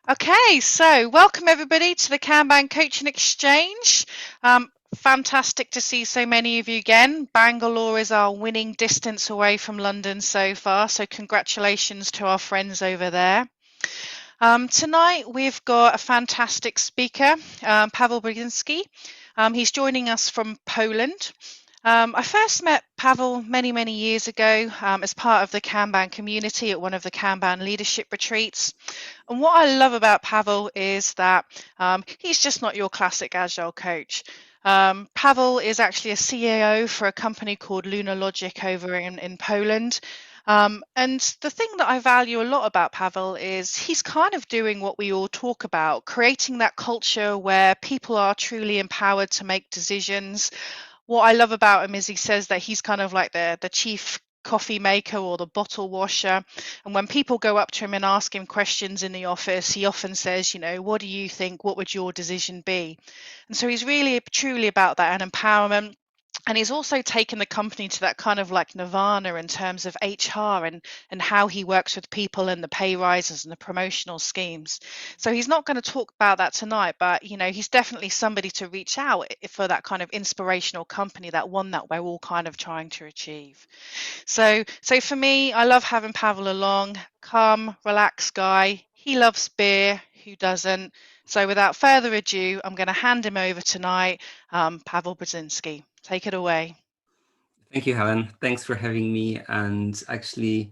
Okay, so welcome everybody to the Kanban Coaching Exchange. Fantastic to see so many of you again. Bangalore is our winning distance away from London so far, so congratulations to our friends over there. Tonight we've got a fantastic speaker, Pawel Brodzinski. He's joining us from Poland. I first met Pawel many, many years ago as part of the Kanban community at one of the Kanban leadership retreats. And what I love about Pawel is that he's just not your classic agile coach. Pawel is actually a CEO for a company called Lunar Logic over in Poland. And the thing that I value a lot about Pawel is he's kind of doing what we all talk about, creating that culture where people are truly empowered to make decisions. What I love about him is he says that he's kind of like the chief coffee maker or the bottle washer. And when people go up to him and ask him questions in the office, he often says, what do you think? What would your decision be? And so he's really truly about that and empowerment. And he's also taken the company to that kind of like nirvana in terms of HR and how he works with people and the pay rises and the promotional schemes. So he's not going to talk about that tonight, but he's definitely somebody to reach out for that kind of inspirational company, that one that we're all kind of trying to achieve. So for me, I love having Pawel along, calm, relaxed guy. He loves beer. Who doesn't? So without further ado, I'm going to hand him over tonight, Pawel Brodzinski. Take it away. Thank you, Helen. Thanks for having me. And actually,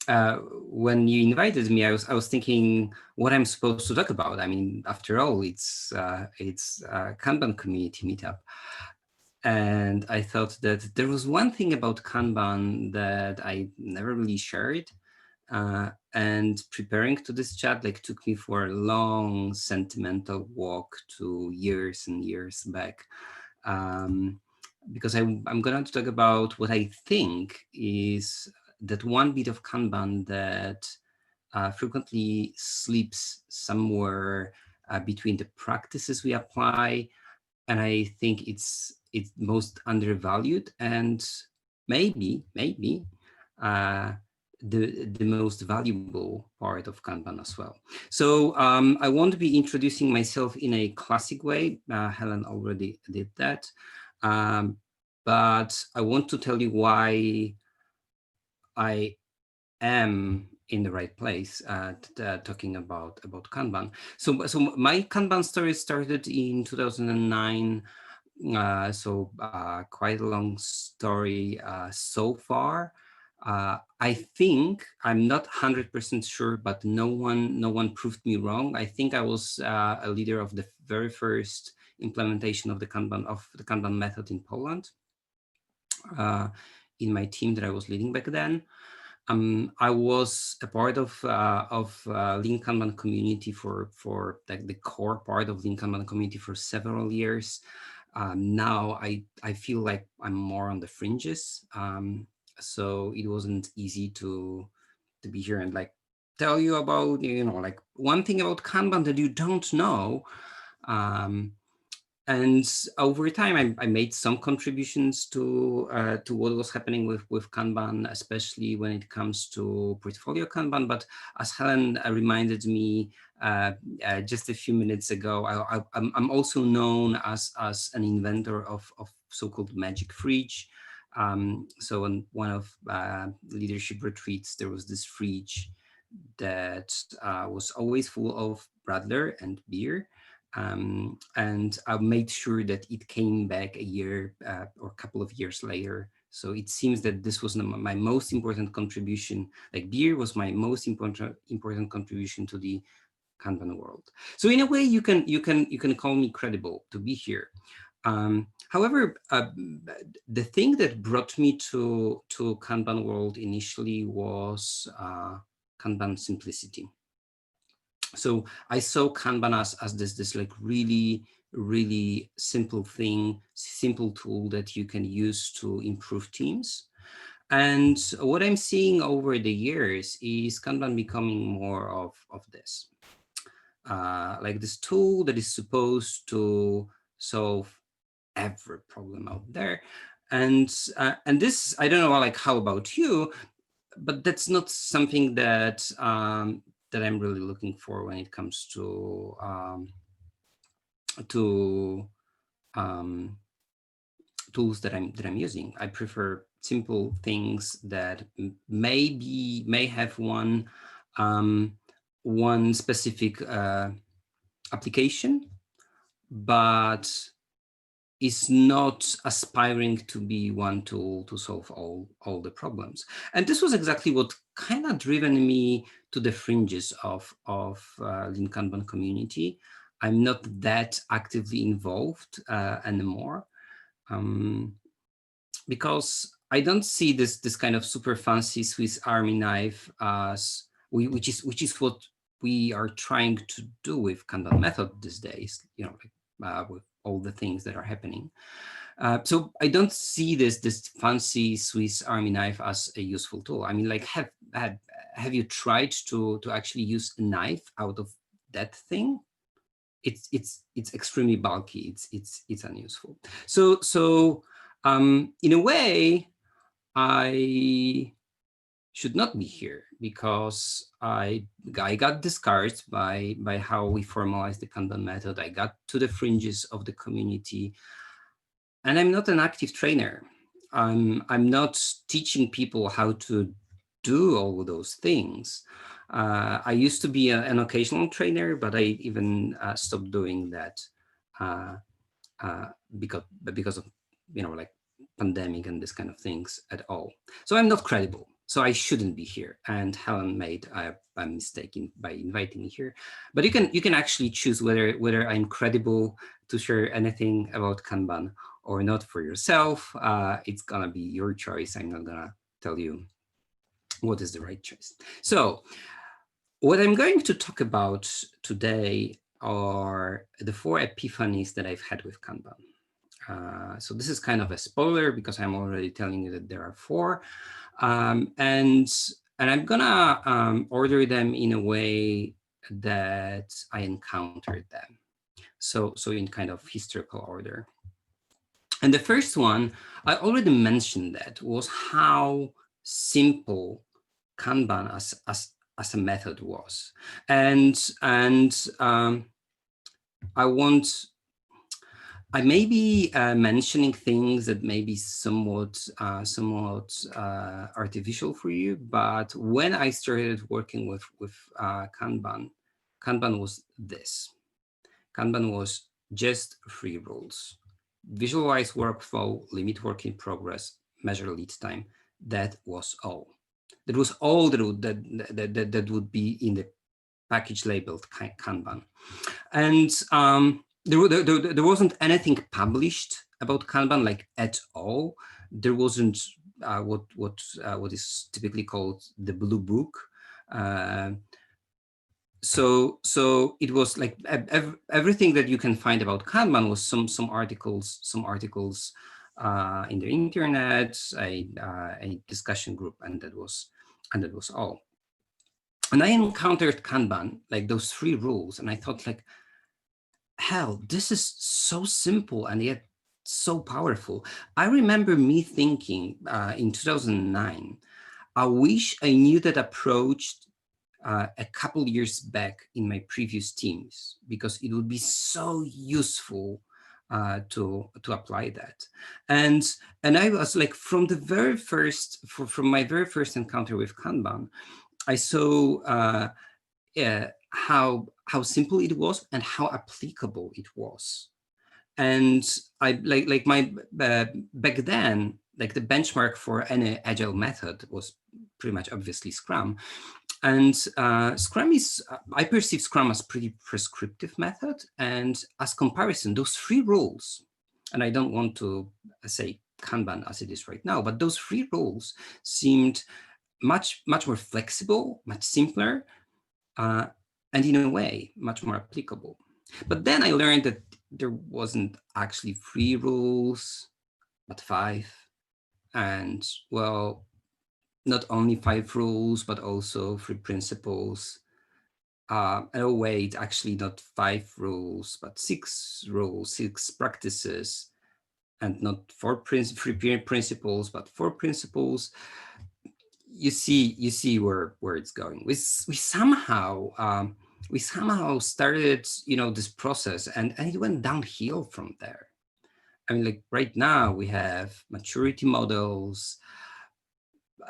when you invited me, I was thinking what I'm supposed to talk about. I mean, after all, it's a Kanban community meetup, and I thought that there was one thing about Kanban that I never really shared. And preparing to this chat took me for a long sentimental walk to years and years back. Um, because I'm going to talk about what I think is that one bit of Kanban that frequently slips somewhere between the practices we apply, and I think it's most undervalued and maybe uh, the most valuable part of Kanban as well. So I won't be introducing myself in a classic way. Helen already did that. Um, but I want to tell you why I am in the right place at talking about Kanban. So my Kanban story started in 2009. Quite a long story so far. I think I'm not 100% sure, but no one proved me wrong. I think I was a leader of the very first implementation of the Kanban method in Poland, uh, in my team that I was leading back then. I was a part of Lean Kanban community for like the core part of Lean Kanban community for several years. Now I feel like I'm more on the fringes, so it wasn't easy to be here and tell you about one thing about Kanban that you don't know. Um, and over time, I made some contributions to what was happening with Kanban, especially when it comes to portfolio Kanban. But as Helen reminded me just a few minutes ago, I'm also known as an inventor of so-called magic fridge. So on one of leadership retreats, there was this fridge that was always full of Radler and beer. And I made sure that it came back a year or a couple of years later. So it seems that this was my most important contribution. Like beer was my most important contribution to the Kanban world. So in a way, you can call me credible to be here. However, the thing that brought me to Kanban world initially was Kanban simplicity. So I saw Kanban as this really simple thing, simple tool that you can use to improve teams. And what I'm seeing over the years is Kanban becoming more of this, like this tool that is supposed to solve every problem out there. And this, I don't know, how about you, but that's not something that that I'm really looking for when it comes to um, tools that I'm using. I prefer simple things that may have one specific application, but is not aspiring to be one tool to solve all the problems. And this was exactly what kind of driven me to the fringes of Lean Kanban community. I'm not that actively involved anymore, because I don't see this kind of super fancy Swiss Army knife as which is what we are trying to do with Kanban method these days. With all the things that are happening. So I don't see this fancy Swiss Army knife as a useful tool. I mean, like, have you tried to actually use a knife out of that thing? It's extremely bulky. It's unuseful. So in a way, I should not be here because I got discouraged by how we formalized the Kanban method. I got to the fringes of the community, and I'm not an active trainer. I'm not teaching people how to do all of those things. I used to be an occasional trainer, but I even stopped doing that uh, uh, because of like pandemic and this kind of things at all. So I'm not credible. So I shouldn't be here. And Helen made a mistake by inviting me here. But you can actually choose whether I'm credible to share anything about Kanban or not for yourself. It's gonna be your choice. I'm not gonna tell you what is the right choice. So what I'm going to talk about today are the 4 epiphanies that I've had with Kanban. So this is kind of a spoiler because I'm already telling you that there are 4, and I'm gonna order them in a way that I encountered them. So in kind of historical order. And the first one, I already mentioned that, was how simple Kanban as a method was, and I may be mentioning things that may be somewhat artificial for you, but when I started working with Kanban, Kanban was this. Kanban was just 3 rules: visualize workflow, limit work in progress, measure lead time. That was all. That was all that would be in the package labeled Kanban. And there wasn't anything published about Kanban, like, at all. There wasn't what is typically called the blue book. So it was like everything that you can find about Kanban was some articles in the internet, a discussion group, and that was all. And I encountered Kanban, like those 3 rules, and I thought, like, hell, this is so simple and yet so powerful. I remember me thinking in 2009, I wish I knew that approach a couple years back in my previous teams, because it would be so useful to apply that. And I was like, from the very first, from my very first encounter with Kanban, I saw how simple it was and how applicable it was. And I like my back then, like, the benchmark for any agile method was pretty much obviously Scrum. And Scrum is, I perceive Scrum as pretty prescriptive method. And as comparison, those 3 rules, and I don't want to say Kanban as it is right now, but those 3 rules seemed much more flexible, much simpler, and in a way, much more applicable. But then I learned that there wasn't actually 3 rules, but 5. And, well, not only 5 rules, but also 3 principles. Oh, wait, actually not 5 rules, but 6 rules, 6 practices, and not 3 principles, but 4 principles. you see where it's going. We somehow started, this process, and it went downhill from there. I mean, like right now we have maturity models,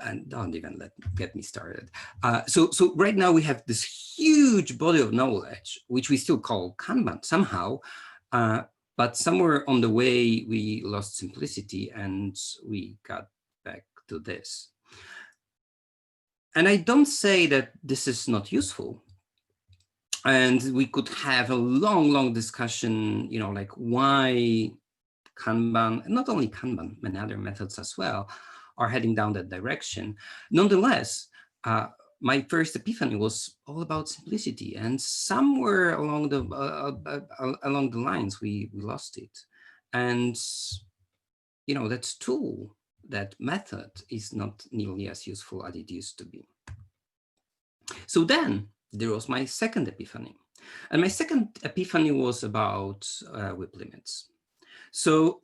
and don't even get me started. So right now we have this huge body of knowledge, which we still call Kanban somehow, uh, but somewhere on the way we lost simplicity and we got back to this. And I don't say that this is not useful. And we could have a long discussion, like why Kanban, not only Kanban, many other methods as well, are heading down that direction. Nonetheless, uh, my first epiphany was all about simplicity, and somewhere along the lines we lost it. And that tool, that method, is not nearly as useful as it used to be. So then there was my second epiphany, and my second epiphany was about whip limits. So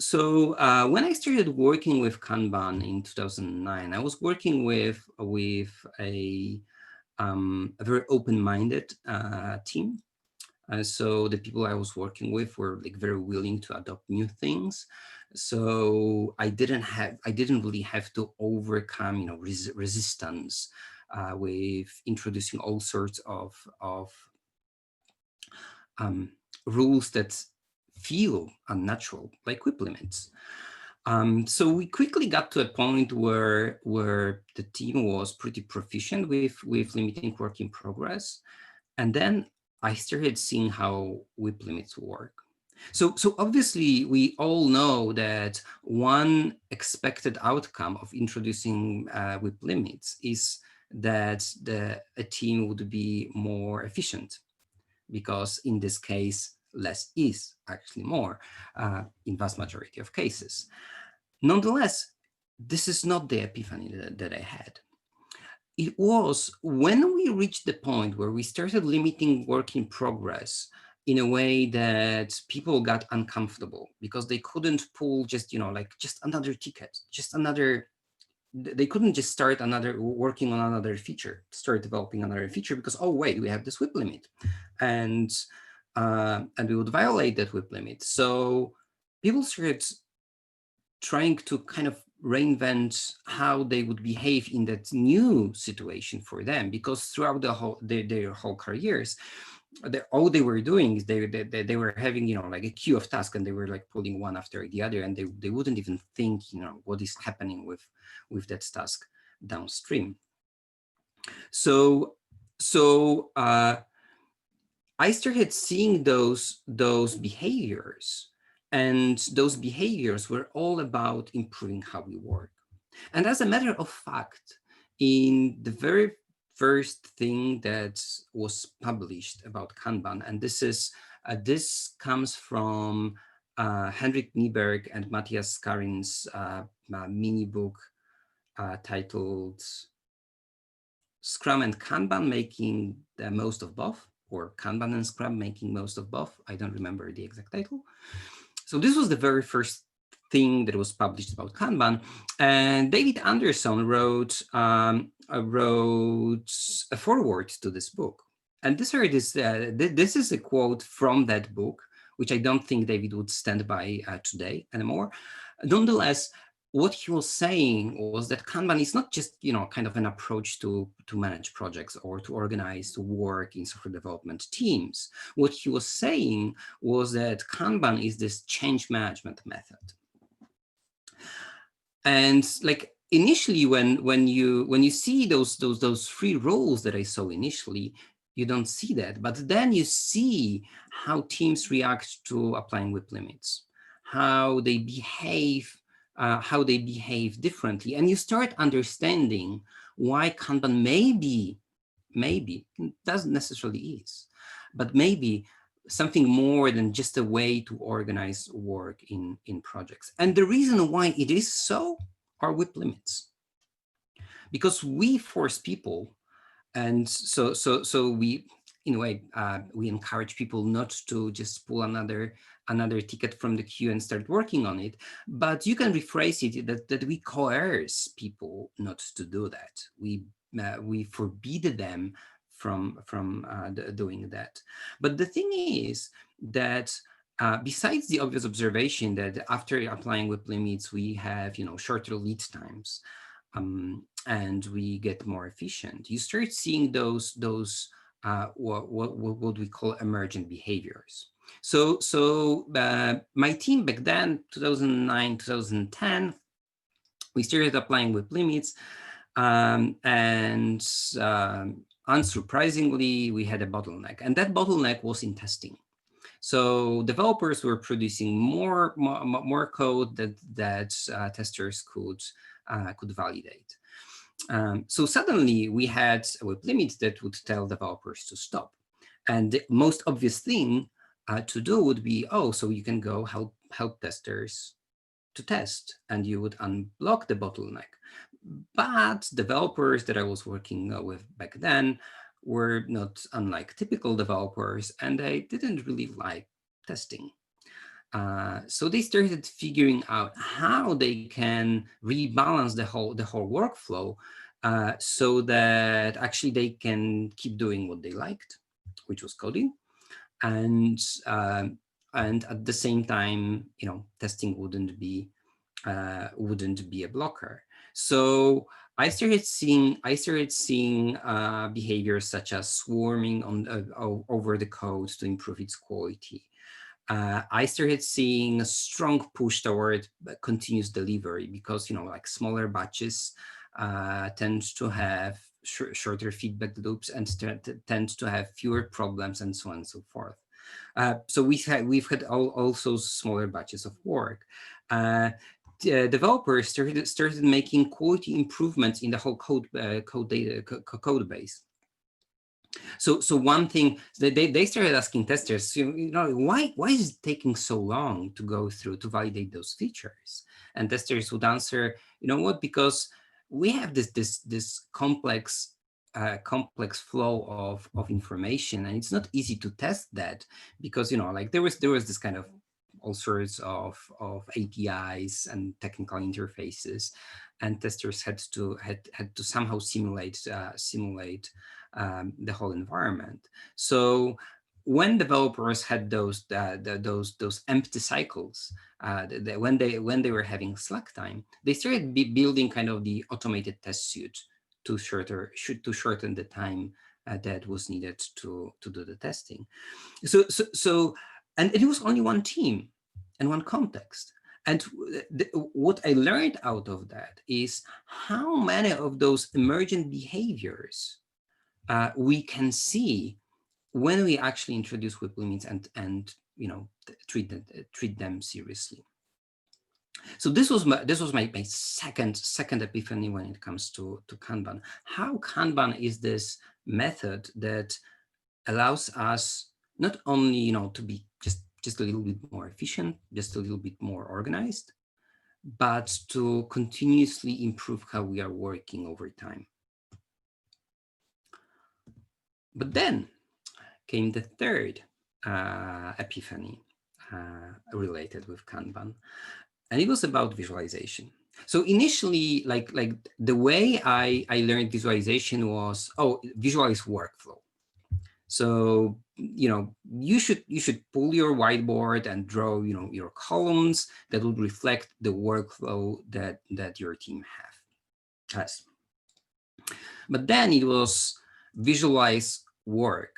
when I started working with Kanban in 2009, I was working with a very open-minded team. So the people I was working with were like very willing to adopt new things. So I didn't really have to overcome, resistance with introducing all sorts of rules that feel unnatural, like whip limits. So we quickly got to a point where the team was pretty proficient with limiting work in progress, and then I started seeing how whip limits work. So obviously we all know that one expected outcome of introducing whip limits is that a team would be more efficient, because in this case, less is actually more in vast majority of cases. Nonetheless, this is not the epiphany that I had. It was when we reached the point where we started limiting work in progress in a way that people got uncomfortable because they couldn't pull just, like just another ticket, just another, they couldn't just start working on another feature, start developing another feature because, oh wait, we have this whip limit, and we would violate that whip limit. So people started trying to kind of reinvent how they would behave in that new situation for them, because throughout their whole careers, all they were doing is they were having, like a queue of tasks, and they were like pulling one after the other, and they wouldn't even think, what is happening with that task downstream. So I started seeing those behaviors, and those behaviors were all about improving how we work. And as a matter of fact, in the very first thing that was published about Kanban, and this comes from Henrik Nieberg and Matthias Skarin's mini book titled Scrum and Kanban Making the Most of Both, or Kanban and Scrum Making Most of Both. I don't remember the exact title. So this was the very first thing that was published about Kanban, and David Anderson wrote a foreword to this book. And this is a quote from that book, which I don't think David would stand by today anymore. Nonetheless, what he was saying was that Kanban is not just, kind of an approach to manage projects or to organize, to work in software development teams. What he was saying was that Kanban is this change management method. And like initially, when you see those three roles that I saw initially, you don't see that, but then you see how teams react to applying whip limits, how they behave differently, and you start understanding why Kanban maybe doesn't necessarily is, but maybe something more than just a way to organize work in projects. And the reason why it is so are whip limits, because we force people, and so we, in a way, we encourage people not to just pull another ticket from the queue and start working on it, but you can rephrase it that we coerce people not to do that. We forbid them from doing that. But the thing is that besides the obvious observation that after applying WIP limits, we have shorter lead times, and we get more efficient, you start seeing those what we call emergent behaviors. So my team back then, 2009, 2010, we started applying WIP limits, and unsurprisingly, we had a bottleneck, and that bottleneck was in testing. So developers were producing more code that testers could validate. So suddenly we had a WIP limit that would tell developers to stop. And the most obvious thing to do would be, so you can go help testers to test, and you would unblock the bottleneck. But developers that I was working with back then were not unlike typical developers, and they didn't really like testing. So they started figuring out how they can rebalance the whole workflow, so that actually they can keep doing what they liked, which was coding, and at the same time, testing wouldn't be a blocker. So I started seeing behaviors such as swarming over the code to improve its quality. I started seeing a strong push toward continuous delivery, because like smaller batches tend to have shorter feedback loops and tend to have fewer problems, and so on and so forth. So we've had also smaller batches of work. Developers started making quality improvements in the whole code base. So one thing, they started asking testers, why is it taking so long to go through to validate those features? And testers would answer, because we have this complex flow of information, and it's not easy to test that, because like there was this kind of all sorts of APIs and technical interfaces, and testers had to somehow simulate the whole environment. So when developers had those empty cycles, when they were having slack time, they started building kind of the automated test suite to shorten the time that was needed to do the testing. So and it was only one team and one context. And what I learned out of that is how many of those emergent behaviors we can see when we actually introduce WIP limits and treat them seriously. So this was my second epiphany when it comes to Kanban. How Kanban is this method that allows us not only to be just a little bit more efficient, just a little bit more organized, but to continuously improve how we are working over time. But then came the third epiphany related with Kanban, and it was about visualization. So initially, like the way I learned visualization was, visualize workflow. So you should pull your whiteboard and draw your columns that would reflect the workflow that your team has. But then it was visualize work,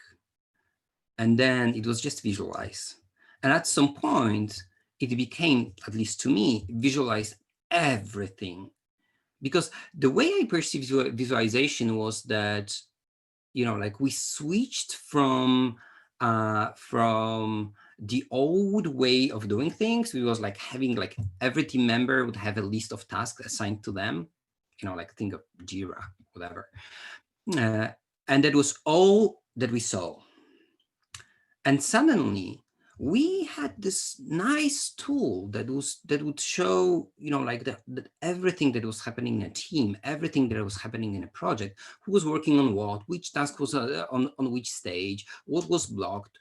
and then it was just visualize. And at some point, it became, at least to me, visualize everything. Because the way I perceived visualization was that, like we switched from the old way of doing things. It was like having every team member would have a list of tasks assigned to them, like think of Jira, whatever. And that was all that we saw. And suddenly we had this nice tool that would show, like that everything that was happening in a team, everything that was happening in a project, who was working on what, which task was on which stage, what was blocked,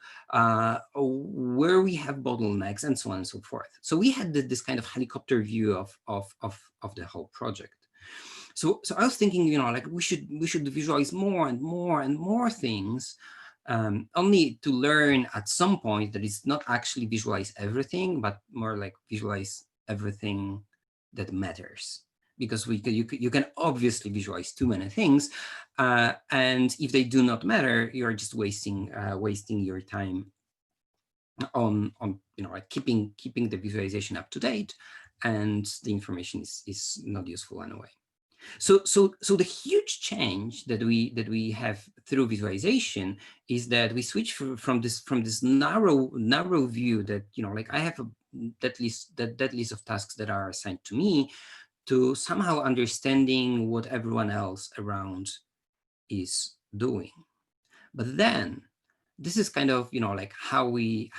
where we have bottlenecks, and so on and so forth. So we had this kind of helicopter view of the whole project. So I was thinking, like we should visualize more and more and more things, only to learn at some point that it's not actually visualize everything, but more like visualize everything that matters. Because you can obviously visualize too many things, and if they do not matter, you're just wasting your time on like keeping the visualization up to date, and the information is not useful anyway. So the huge change that we have through visualization is that we switch from this narrow view that, like I have that list of tasks that are assigned to me, to somehow understanding what everyone else around is doing. But then this is kind of, like how we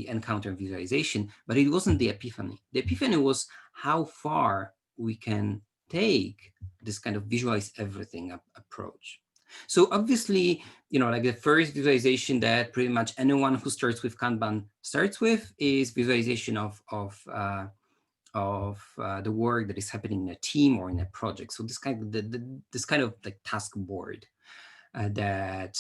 encounter visualization, but it wasn't the epiphany. The epiphany was how far we can take this kind of visualize everything approach. So obviously, like the first visualization that pretty much anyone who starts with Kanban starts with is visualization of the work that is happening in a team or in a project. So this kind of like task board that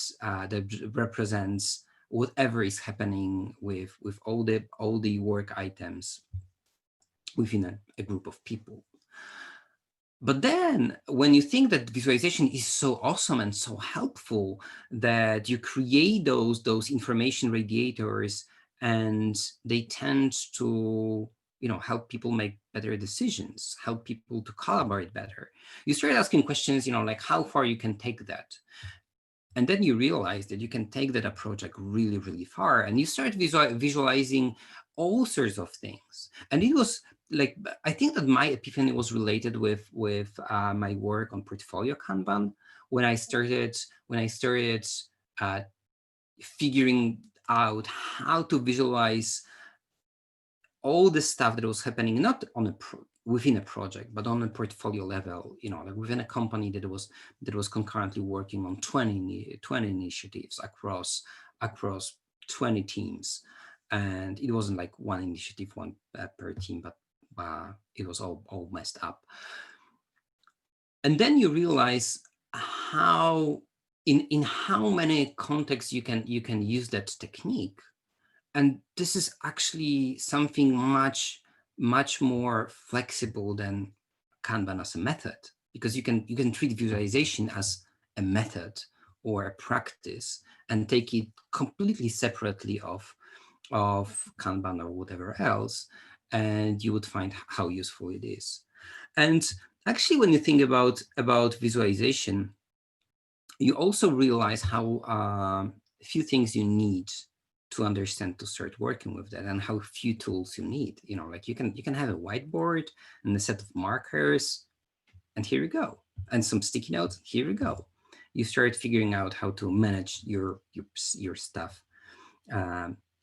represents whatever is happening with all the work items within a group of people. But then when you think that visualization is so awesome and so helpful, that you create those information radiators, and they tend to help people make better decisions, help people to collaborate better, you start asking questions, like how far you can take that. And then you realize that you can take that approach like really, really far, and you start visualizing all sorts of things. And it was like, I think that my epiphany was related with my work on portfolio Kanban, when I started uh, figuring out how to visualize all the stuff that was happening, not on within a project, but on a portfolio level, like within a company that was concurrently working on 20 initiatives across 20 teams. And it wasn't like one initiative, one per team, but it was all messed up. And then you realize how in how many contexts you can use that technique. And this is actually something much more flexible than Kanban as a method, because you can treat visualization as a method or a practice and take it completely separately of Kanban or whatever else, and you would find how useful it is. And actually, when you think about visualization, you also realize how few things you need to understand to start working with that, and how few tools you need. Like you can have a whiteboard and a set of markers, and here you go, and some sticky notes, here you go. You start figuring out how to manage your stuff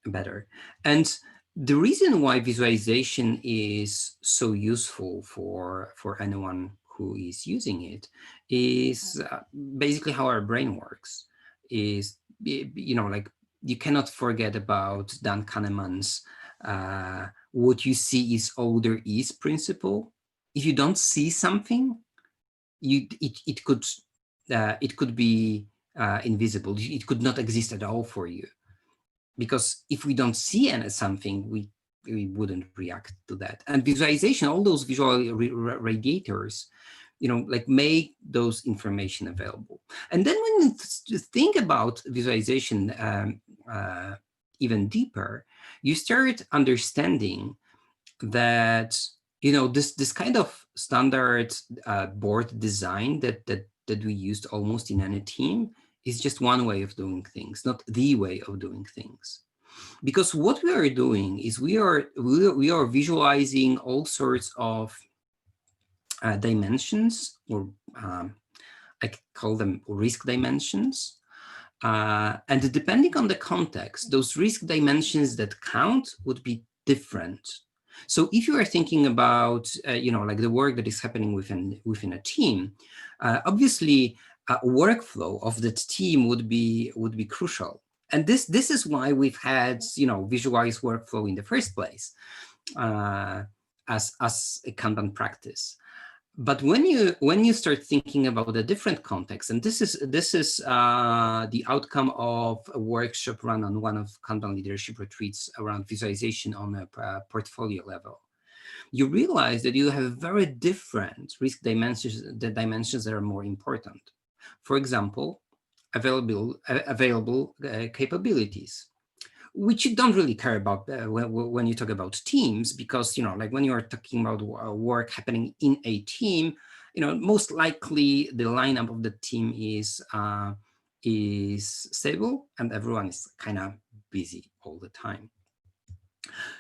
better. And the reason why visualization is so useful for anyone who is using it is basically how our brain works. Is like, you cannot forget about Dan Kahneman's what you see is all there is principle. If you don't see something, it could be invisible. It could not exist at all for you, because if we don't see something, we wouldn't react to that. And visualization, all those visual radiators, like make those information available. And then when you think about visualization even deeper, you start understanding that this kind of standard board design that we used almost in any team is just one way of doing things, not the way of doing things. Because what we are doing is we are visualizing all sorts of dimensions, or I call them risk dimensions, And depending on the context, those risk dimensions that count would be different. So if you are thinking about, like the work that is happening within a team, obviously workflow of that team would be crucial. And this is why we've had, visualized workflow in the first place, as a Kanban practice. But when you start thinking about a different context, and this is the outcome of a workshop run on one of Kanban leadership retreats around visualization on a portfolio level, you realize that you have very different risk dimensions, the dimensions that are more important. For example, available capabilities, which you don't really care about when you talk about teams, because like when you are talking about work happening in a team, most likely the lineup of the team is stable and everyone is kind of busy all the time.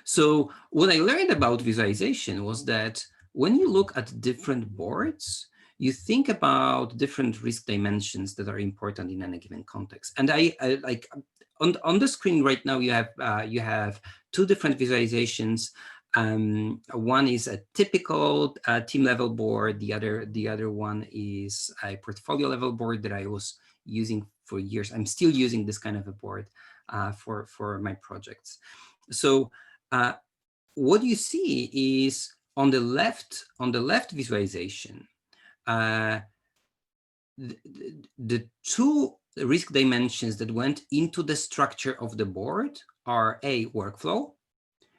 So what I learned about visualization was that when you look at different boards, you think about different risk dimensions that are important in any given context. And I like on the screen right now, you have two different visualizations. One is a typical team level board. The other one is a portfolio level board that I was using for years. I'm still using this kind of a board for my projects. So what you see is on the left visualization, the two risk dimensions that went into the structure of the board are a workflow,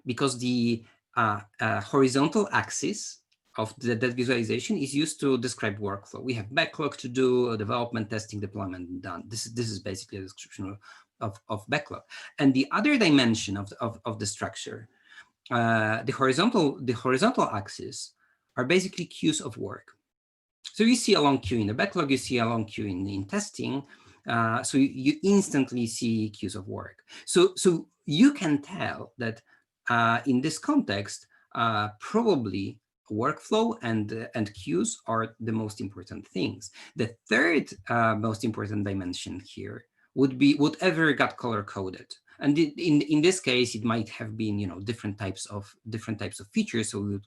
because the horizontal axis of that visualization is used to describe workflow. We have backlog to do, development, testing, deployment, done. This is basically a description of backlog. And the other dimension of the structure, the horizontal axis, are basically queues of work. So you see a long queue in the backlog, you see a long queue in testing. So you instantly see queues of work. So you can tell that in this context, probably workflow and queues are the most important things. The third most important dimension here would be whatever got color coded. And in this case, it might have been different types of features. So we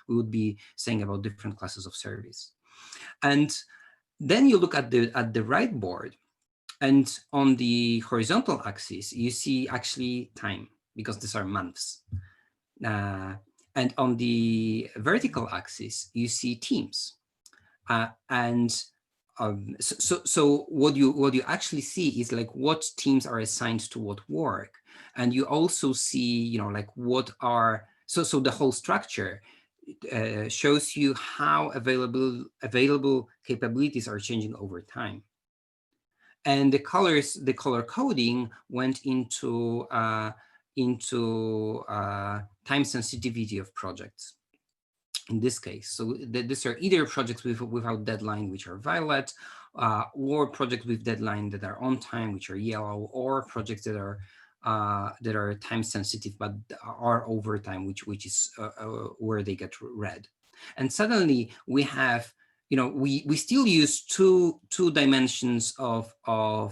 would be saying about different classes of service. And then you look at the right board, and on the horizontal axis you see actually time, because these are months. And on the vertical axis you see teams. And so what you actually see is like what teams are assigned to what work, and you also see like what are so the whole structure shows you how available capabilities are changing over time. And the color coding went into time sensitivity of projects in this case. So these are either projects without deadline, which are violet, or projects with deadline that are on time, which are yellow, or projects that are time sensitive but are over time, which is where they get red. And suddenly we have, we still use two dimensions of a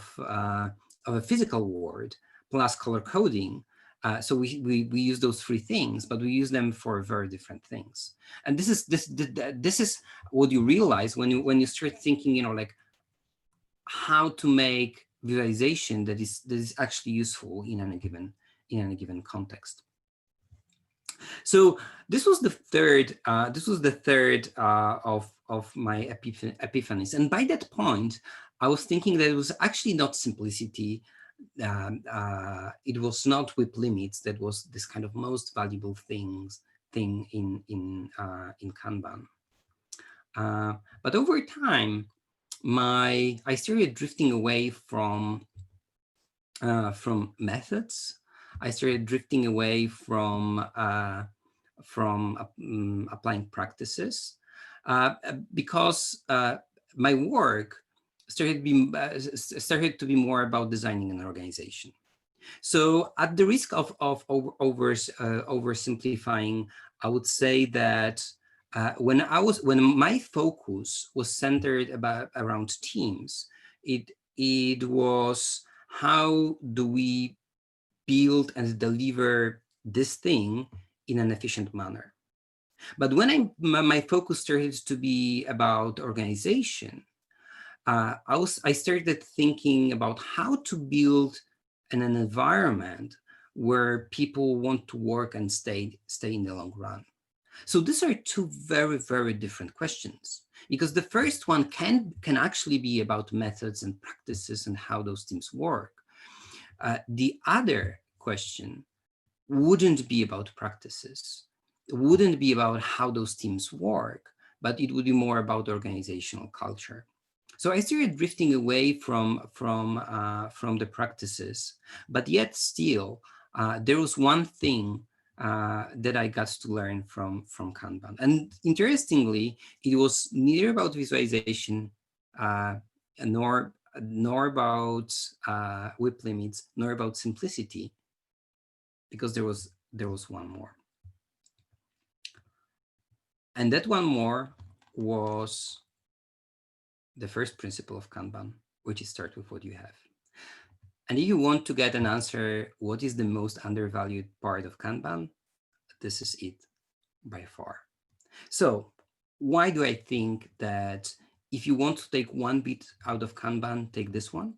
physical world plus color coding. So we use those three things, but we use them for very different things. And this is what you realize when you start thinking, like how to make visualization that is actually useful in any given context. So this was the third of my epiphanies. And by that point, I was thinking that it was actually not simplicity. It was not WIP limits that was this kind of most valuable thing in Kanban. But over time, I started drifting away from methods. I started drifting away from applying practices, because my work started to be more about designing an organization. So at the risk of oversimplifying, I would say that when my focus was centered around teams, it it was how do we build and deliver this thing in an efficient manner. But when my focus started to be about organization, I started thinking about how to build an environment where people want to work and stay in the long run. So these are two very, very different questions, because the first one can actually be about methods and practices and how those teams work. The other question wouldn't be about practices, it wouldn't be about how those teams work, but it would be more about organizational culture. So I started drifting away from the practices, but yet still there was one thing that I got to learn from Kanban. And interestingly, it was neither about visualization uh, nor about whip limits, nor about simplicity, because there was one more. And that one more was the first principle of Kanban, which is start with what you have. And if you want to get an answer, what is the most undervalued part of Kanban? This is it by far. So why do I think that if you want to take one bit out of Kanban, take this one?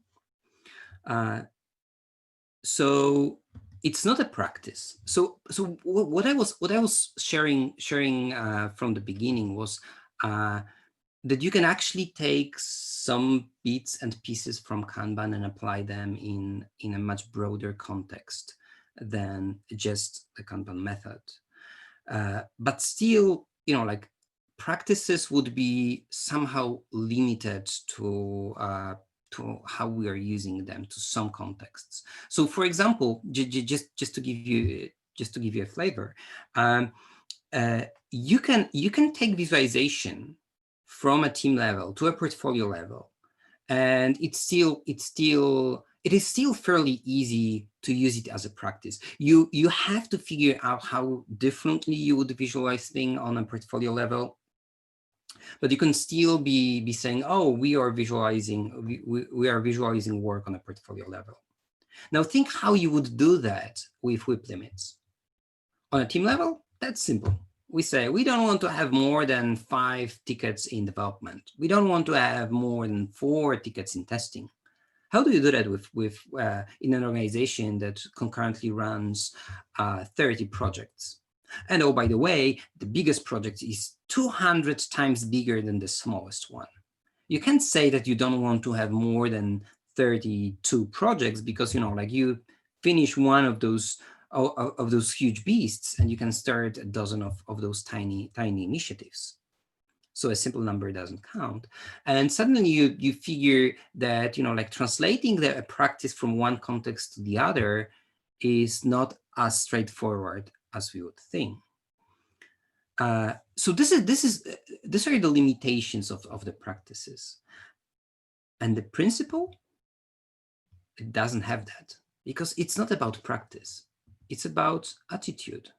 So it's not a practice. So what I was sharing from the beginning was that you can actually take some bits and pieces from Kanban and apply them in a much broader context than just the Kanban method. But still, like practices would be somehow limited to how we are using them to some contexts. So, for example, just to give you a flavor, you can take visualization from a team level to a portfolio level, and it is still fairly easy to use it as a practice. You have to figure out how differently you would visualize things on a portfolio level, but you can still be saying, oh, we are visualizing work on a portfolio level. Now think how you would do that with whip limits. On a team level, that's simple. We say we don't want to have more than 5 tickets in development. We don't want to have more than 4 tickets in testing. How do you do that with in an organization that concurrently runs 30 projects? And oh, by the way, the biggest project is 200 times bigger than the smallest one. You can't say that you don't want to have more than 32 projects because, like you finish one of those huge beasts and you can start a dozen of those tiny initiatives. So a simple number doesn't count. And suddenly you figure that, like translating the practice from one context to the other is not as straightforward as we would think. So these are the limitations of the practices. And the principle, it doesn't have that, because it's not about practice. It's about attitude.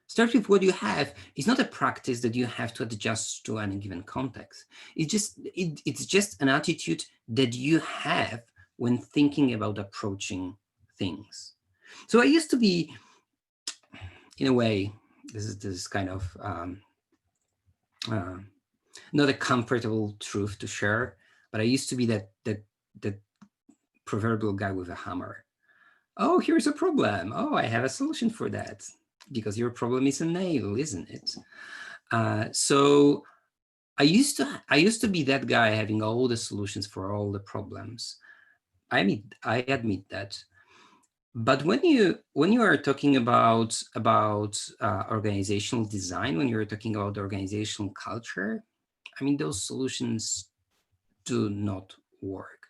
Start with what you have. It's not a practice that you have to adjust to any given context. It's just an attitude that you have when thinking about approaching things. So I used to be, in a way, this is kind of not a comfortable truth to share, but I used to be that proverbial guy with a hammer. Oh, here's a problem. Oh, I have a solution for that. Because your problem is a nail, isn't it? So I used to be that guy having all the solutions for all the problems. I admit that. But when you are talking about organizational design, when you're talking about organizational culture, I mean, those solutions do not work.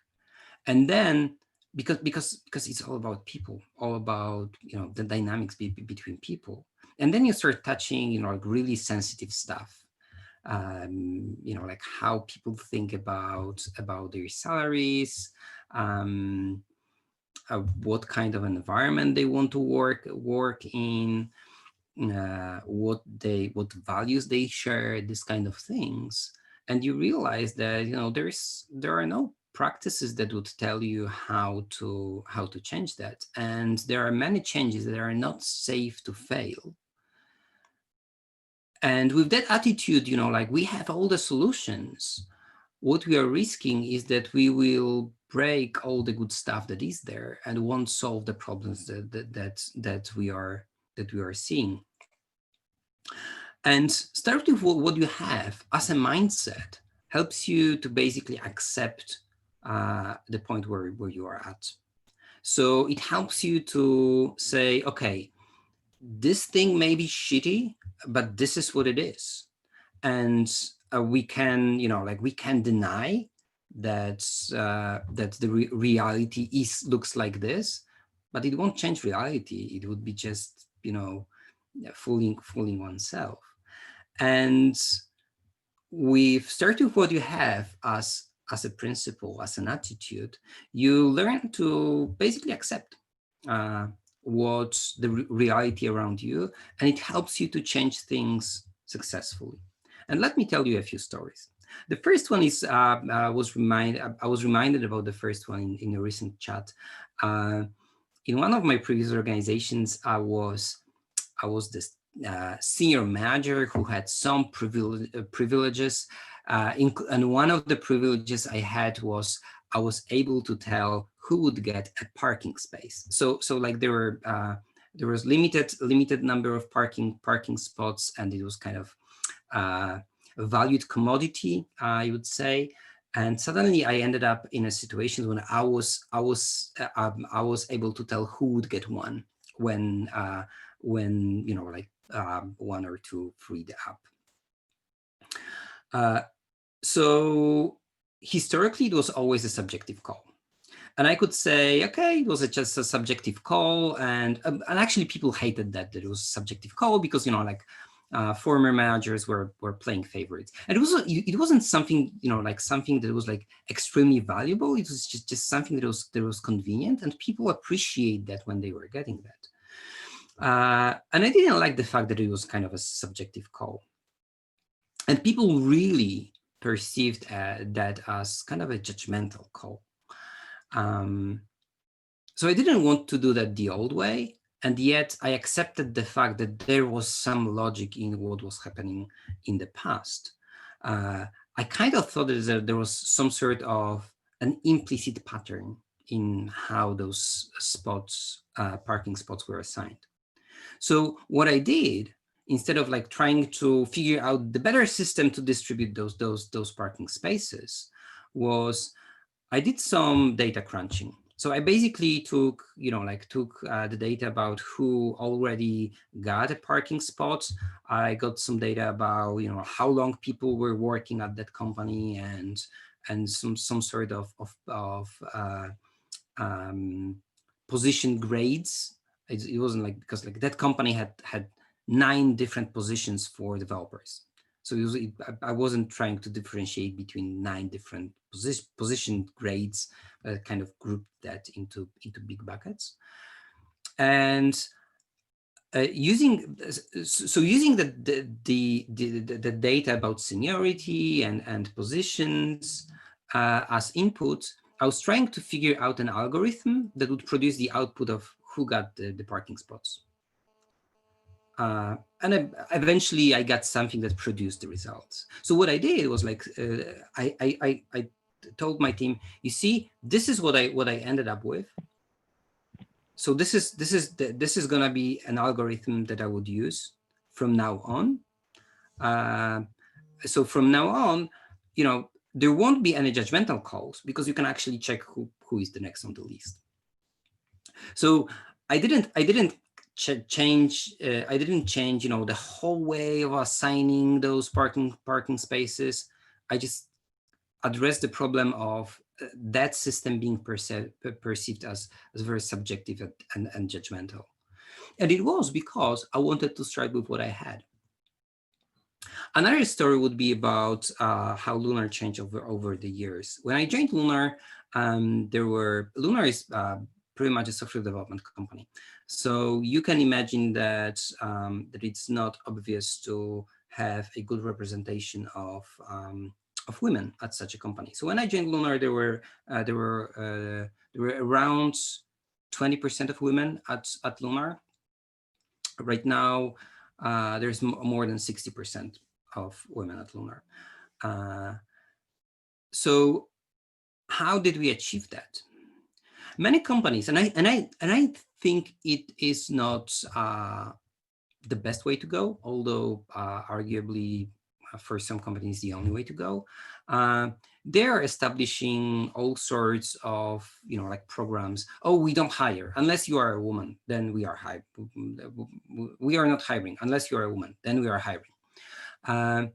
And then because it's all about people, all about the dynamics between people, and then you start touching like really sensitive stuff, like how people think about their salaries, what kind of environment they want to work in, what values they share, this kind of things. And you realize that there are no practices that would tell you how to change that. And there are many changes that are not safe to fail. And with that attitude, like we have all the solutions, what we are risking is that we will break all the good stuff that is there and won't solve the problems that we are seeing. And start with what you have as a mindset helps you to basically accept the point where you are at. So it helps you to say, okay, this thing may be shitty, but this is what it is. And we can, we can deny that that the reality looks like this, but it won't change reality. It would be just, fooling oneself. And we've started with what you have as a principle, as an attitude. You learn to basically accept what's the reality around you, and it helps you to change things successfully. And let me tell you a few stories. The first one is I was reminded about the first one in a recent chat. In one of my previous organizations, I was this senior manager who had some privileges. And one of the privileges I had was I was able to tell who would get a parking space. So like there was limited number of parking spots, and it was kind of a valued commodity, I would say. And suddenly I ended up in a situation when I was able to tell who would get one when one or two freed up. So historically, it was always a subjective call. And I could say, okay, it was just a subjective call. And actually people hated that it was a subjective call because, former managers were playing favorites. And it wasn't something, something that was like extremely valuable. It was just something that was convenient, and people appreciate that when they were getting that. And I didn't like the fact that it was kind of a subjective call. And people really perceived that as kind of a judgmental call. So I didn't want to do that the old way. And yet I accepted the fact that there was some logic in what was happening in the past. I kind of thought that there was some sort of an implicit pattern in how those parking spots were assigned. So what I did, instead of like trying to figure out the better system to distribute those parking spaces, was I did some data crunching. So I basically took the data about who already got a parking spot. I got some data about how long people were working at that company, and some sort of position grades. It wasn't like, because like that company had 9 different positions for developers. So I wasn't trying to differentiate between 9 different position grades, but I kind of grouped that into big buckets. And using the data about seniority and positions as input, I was trying to figure out an algorithm that would produce the output of who got the parking spots. And eventually I got something that produced the results. So what I did was like, I told my team, you see, this is what I ended up with. So this is gonna be an algorithm that I would use from now on. So from now on, there won't be any judgmental calls, because you can actually check who is the next on the list. So I didn't change the whole way of assigning those parking spaces. I just addressed the problem of that system being perceived as very subjective and judgmental. And it was because I wanted to start with what I had. Another story would be about how Lunar changed over the years. When I joined Lunar, Lunar is pretty much a software development company. So you can imagine that that it's not obvious to have a good representation of of women at such a company. So when I joined Lunar, there were around 20% of women at Lunar. Right now, there's more than 60% of women at Lunar. Uh, so how did we achieve that? Many companies, and I think it is not the best way to go, although arguably for some companies the only way to go. Uh, they're establishing all sorts of, like programs. Oh, we don't hire unless you are a woman. Then we are hiring. We are not hiring unless you are a woman. Then we are hiring. Uh,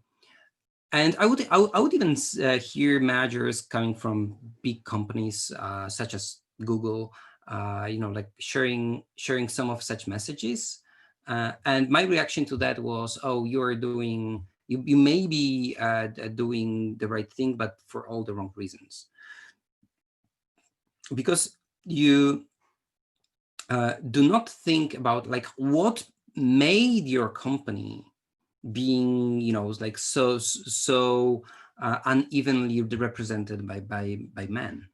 and I would even hear managers coming from big companies such as Google, like sharing some of such messages. And my reaction to that was, oh, you may be doing the right thing, but for all the wrong reasons. Because you do not think about like what made your company being, like so unevenly represented by men,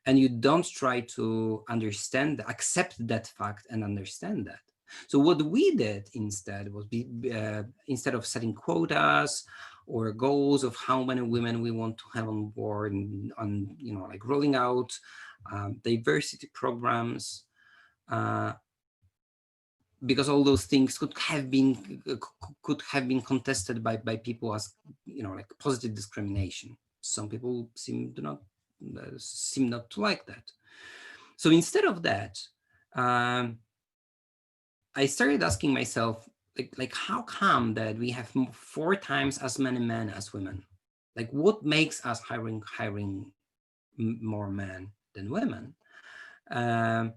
and you don't try to accept that fact and understand that. So what we did instead was instead of setting quotas or goals of how many women we want to have on board, and on like rolling out diversity programs, uh, because all those things could have been contested by people as like positive discrimination. Some people seem not to like that. So instead of that, um, I started asking myself, like how come that we have 4 times as many men as women? Like what makes us hiring more men than women? Um,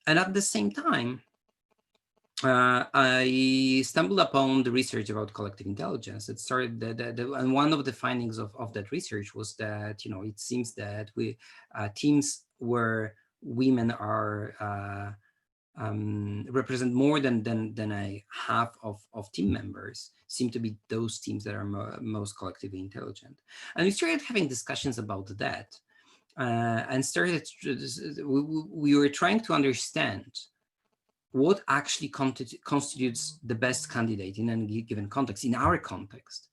and at the same time, I stumbled upon the research about collective intelligence. It started and one of the findings of that research was that it seems that teams where women are represent more than a half of team members seem to be those teams that are most collectively intelligent. And we started having discussions about that, and we were trying to understand what actually constitutes the best candidate in any given context, in our context.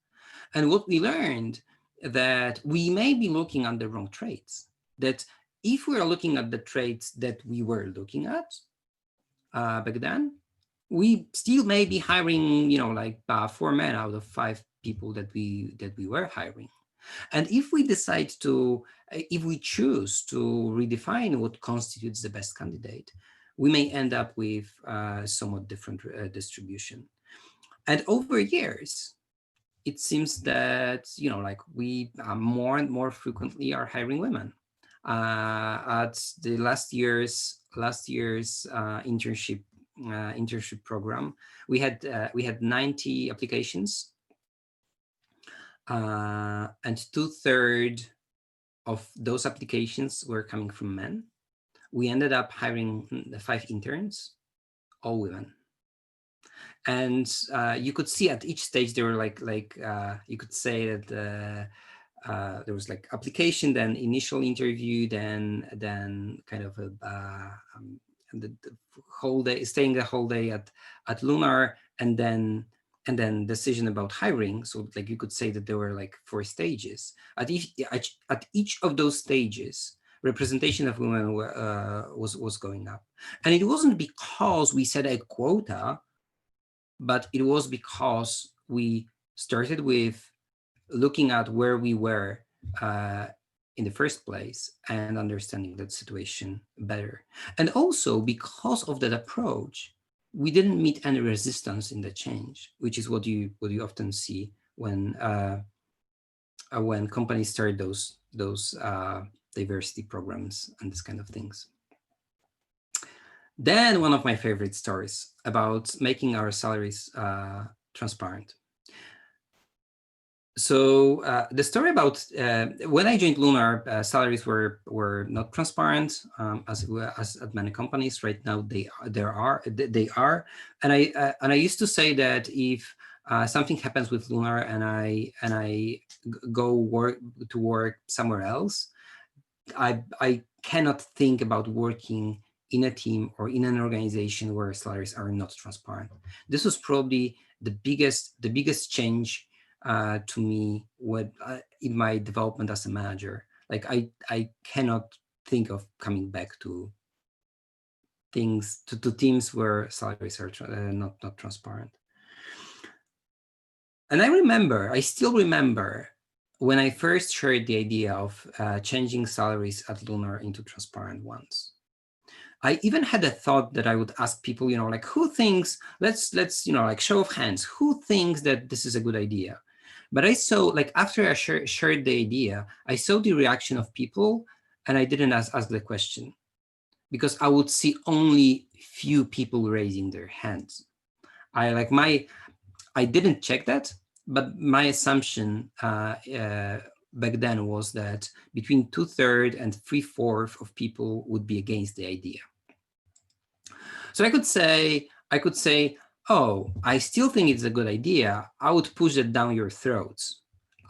And what we learned, that we may be looking at the wrong traits, that if we are looking at the traits that we were looking at back then, we still may be hiring, like 4 men out of 5 people that we were hiring. And if we choose to redefine what constitutes the best candidate, we may end up with somewhat different distribution. And over years, it seems that, like we more and more frequently are hiring women. At the last year's internship program, we had 90 applications, and 2/3 of those applications were coming from men. We ended up hiring 5 interns, all women. And you could see at each stage there were you could say that there was like application, then initial interview, then kind of the whole day, staying the whole day at Lunar, and then decision about hiring. So like you could say that there were like 4 stages. At each of those stages, representation of women was going up. And it wasn't because we set a quota, but it was because we started with looking at where we were in the first place and understanding that situation better. And also because of that approach, we didn't meet any resistance in the change, which is what you often see when companies start those diversity programs and this kind of things. Then one of my favorite stories about making our salaries transparent. So the story about when I joined Lunar, salaries were not transparent as at many companies. Right now they are, and I used to say that if something happens with Lunar and I go work somewhere else, I cannot think about working in a team or in an organization where salaries are not transparent. This was probably the biggest change to me in my development as a manager. Like I cannot think of coming back to teams where salaries are not transparent. And I still remember when I first heard the idea of changing salaries at Lunar into transparent ones. I even had a thought that I would ask people, like who thinks, let's like show of hands, who thinks that this is a good idea? But I saw, like after I shared the idea, I saw the reaction of people and I didn't ask the question because I would see only few people raising their hands. I didn't check that, but my assumption back then was that between 2/3 and 3/4 of people would be against the idea. So I could say, oh, I still think it's a good idea. I would push it down your throats.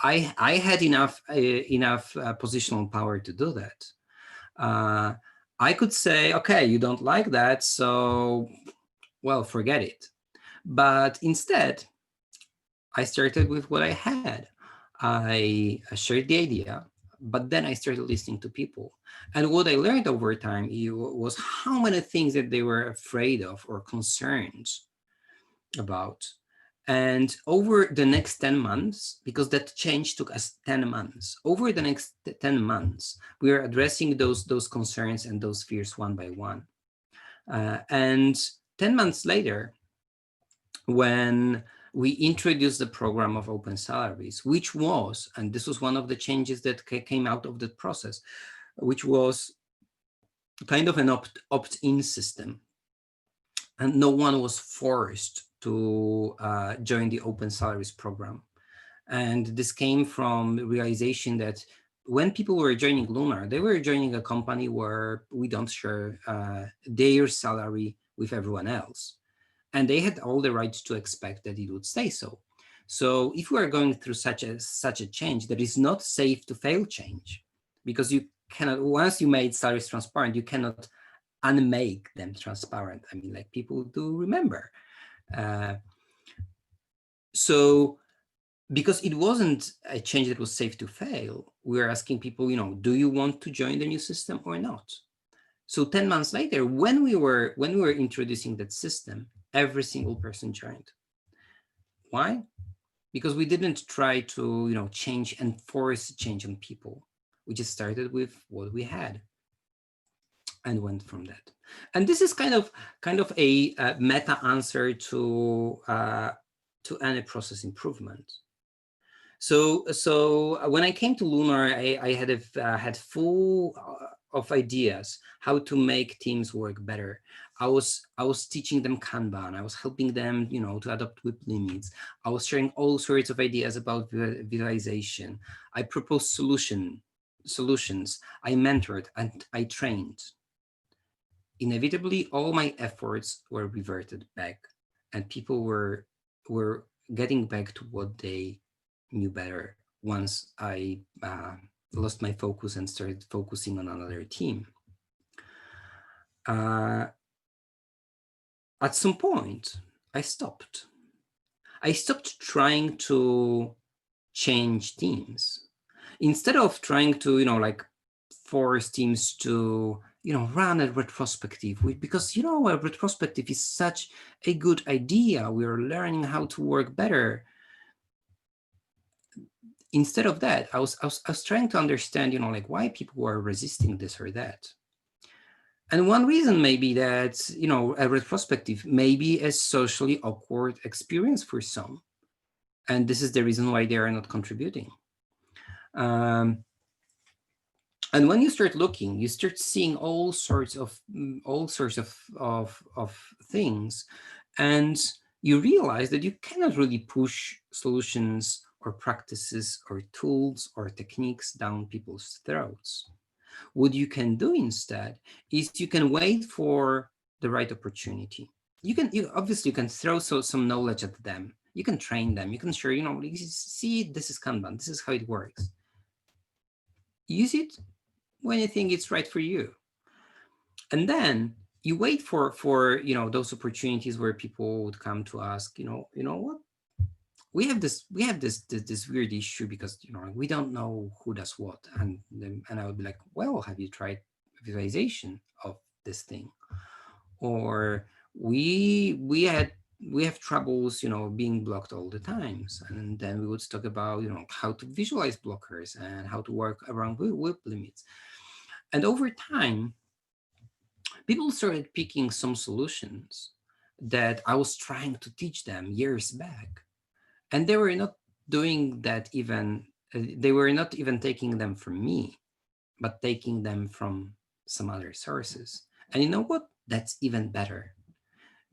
I had enough positional power to do that. I could say, okay, you don't like that, so well, forget it. But instead, I started with what I had. I shared the idea, but then I started listening to people. And what I learned over time was how many things that they were afraid of or concerned about. And over the next 10 months, because that change took us 10 months, over the next 10 months, we are addressing those concerns and those fears one by one. And 10 months later, when we introduced the program of open salaries, which was, and this was one of the changes that came out of the process, which was kind of an opt-in system. And no one was forced to join the open salaries program. And this came from the realization that when people were joining Lunar, they were joining a company where we don't share their salary with everyone else. And they had all the right to expect that it would stay so. So if we are going through such a change, that is not safe to fail change, because you cannot, once you made salaries transparent, you cannot unmake them transparent. I mean, like people do remember. So because it wasn't a change that was safe to fail, we were asking people, do you want to join the new system or not? So 10 months later, when we were introducing that system, every single person joined. Why? Because we didn't try to change and force change on people. We just started with what we had and went from that. And this is kind of a meta answer to any process improvement. So when I came to Lunar, I had full of ideas how to make teams work better. I was teaching them Kanban. I was helping them, to adopt WIP limits. I was sharing all sorts of ideas about visualization. I proposed solutions. I mentored and I trained. Inevitably, all my efforts were reverted back, and people were getting back to what they knew better once I lost my focus and started focusing on another team. At some point, I stopped. I stopped trying to change teams. Instead of trying to, like force teams to, run a retrospective, because, a retrospective is such a good idea. We're learning how to work better. Instead of that, I was trying to understand, like why people were resisting this or that. And one reason may be that, a retrospective may be a socially awkward experience for some. And this is the reason why they are not contributing. And when you start looking, you start seeing all sorts of things, and you realize that you cannot really push solutions or practices or tools or techniques down people's throats. What you can do instead is you can wait for the right opportunity. You obviously can throw some knowledge at them. You can train them. You can share, see, this is Kanban. This is how it works. Use it when you think it's right for you. And then you wait for those opportunities where people would come to ask, what, we have this weird issue because we don't know who does what, and I would be like, well, have you tried visualization of this thing? Or we have troubles being blocked all the times, and then we would talk about how to visualize blockers and how to work around whip limits. And over time, people started picking some solutions that I was trying to teach them years back, and they were not doing that even. They were not even taking them from me, but taking them from some other sources. And you know what? That's even better,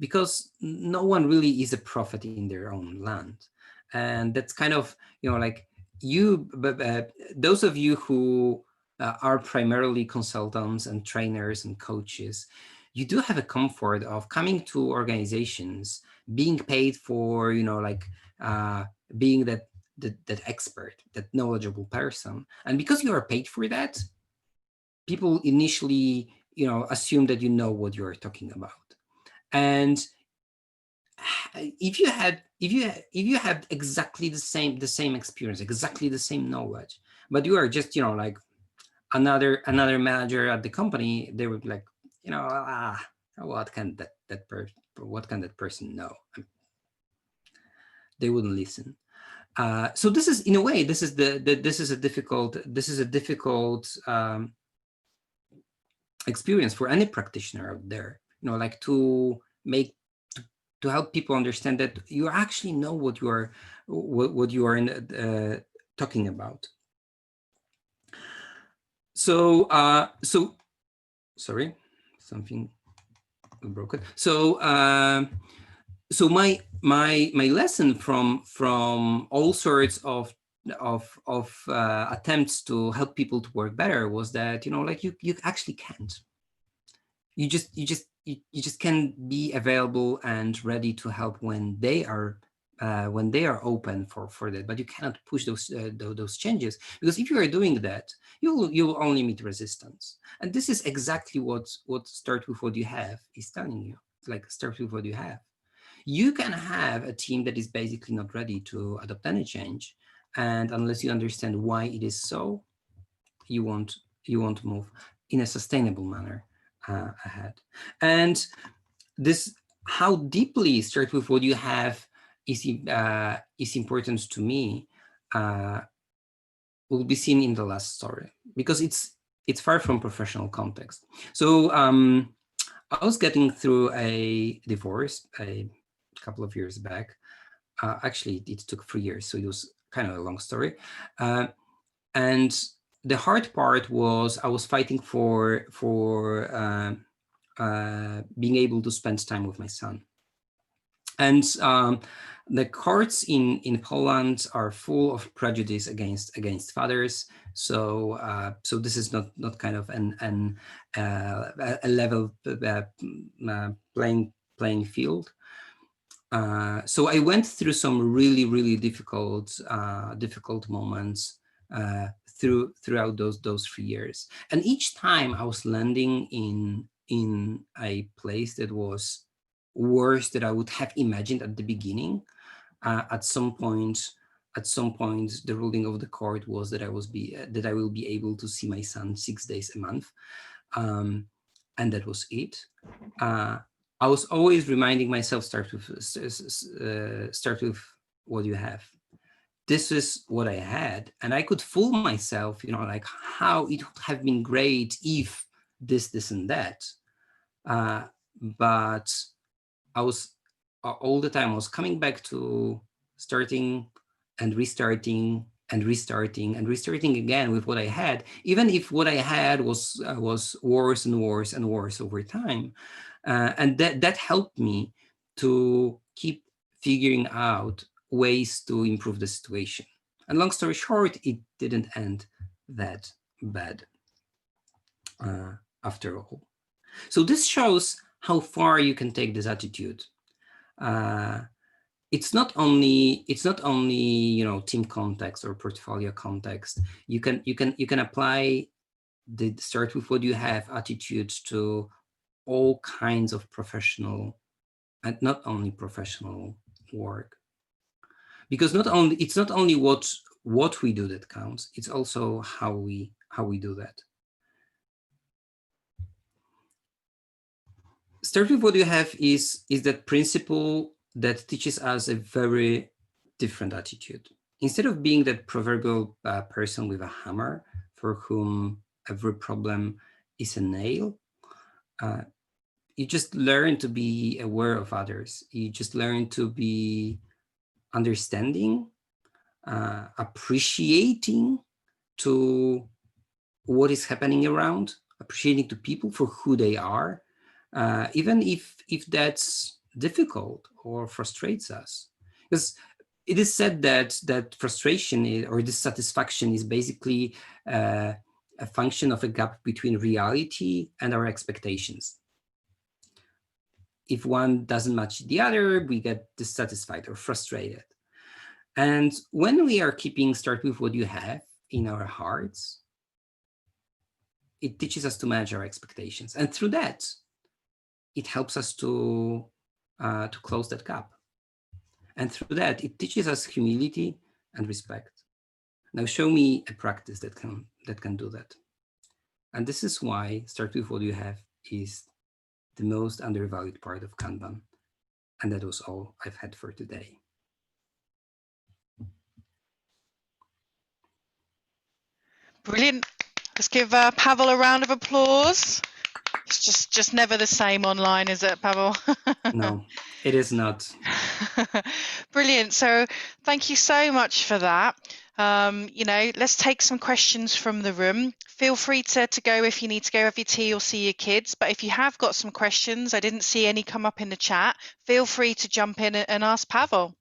because no one really is a prophet in their own land. And that's kind of, like those of you who are primarily consultants and trainers and coaches, you do have a comfort of coming to organizations, being paid for, uh, being that expert, that knowledgeable person. And because you are paid for that, people initially, assume that you know what you're talking about. And if you have exactly the same experience, exactly the same knowledge, but you are just like another manager at the company, they would be like, what can that person know? They wouldn't listen. So this is, in a way, this is a difficult experience for any practitioner out there, like to make to help people understand that you actually know what you are talking about. So sorry, something broken. So my lesson from all sorts of attempts to help people to work better was that like you actually can't. You just can be available and ready to help when they are open for that, but you cannot push those changes, because if you are doing that, you will only meet resistance. And this is exactly what Start With What You Have is telling you. Like, start with what you have. You can have a team that is basically not ready to adopt any change, and unless you understand why it is so, you won't move in a sustainable manner ahead. And this, how deeply Start With What You Have is important to me, will be seen in the last story, because it's far from professional context. So I was getting through a divorce a couple of years back. Actually, it took 3 years, so it was kind of a long story. And the hard part was I was fighting for being able to spend time with my son. And the courts in Poland are full of prejudice against fathers. So this is not kind of a level playing field. So I went through some really difficult moments throughout those 3 years, and each time I was landing in a place that was worse than I would have imagined at the beginning. At some point, the ruling of the court was that I will be able to see my son 6 days a month, and that was it. I was always reminding myself, start with what you have. This is what I had, and I could fool myself, like how it would have been great if this, and that. But I was all the time I was coming back to starting and restarting and restarting and restarting again with what I had, even if what I had was worse and worse and worse over time. And that helped me to keep figuring out ways to improve the situation. And long story short, it didn't end that bad after all. So this shows how far you can take this attitude. it's not only team context or portfolio context. You can apply the start with what you have attitude to all kinds of professional and not only professional work, because it's not only what we do that counts, it's also how we do that. Start with what you have is that principle that teaches us a very different attitude. Instead of being that proverbial person with a hammer for whom every problem is a nail, you just learn to be aware of others. You just learn to be understanding, appreciating to what is happening around, appreciating to people for who they are, even if that's difficult or frustrates us. Because it is said that frustration or dissatisfaction is basically a function of a gap between reality and our expectations. If one doesn't match the other, we get dissatisfied or frustrated. And when we are keeping start with what you have in our hearts, it teaches us to manage our expectations. And through that, it helps us to close that gap. And through that, it teaches us humility and respect. Now show me a practice that can do that. And this is why start with what you have is the most undervalued part of Kanban. And that was all I've had for today. Brilliant. Let's give Pawel a round of applause. It's just never the same online, is it, Pawel? No, it is not. Brilliant. So thank you so much for that. Let's take some questions from the room. Feel free to go if you need to go have your tea or see your kids. But if you have got some questions, I didn't see any come up in the chat, feel free to jump in and ask Pawel.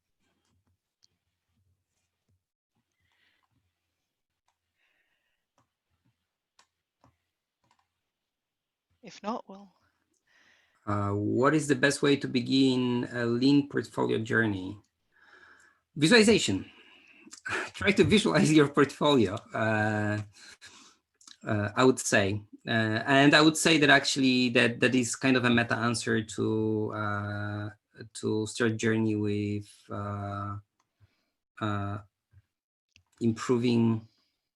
If not, well. What is the best way to begin a lean portfolio journey? Visualization. Try to visualize your portfolio. I would say, and I would say that actually that is kind of a meta answer to start journey with improving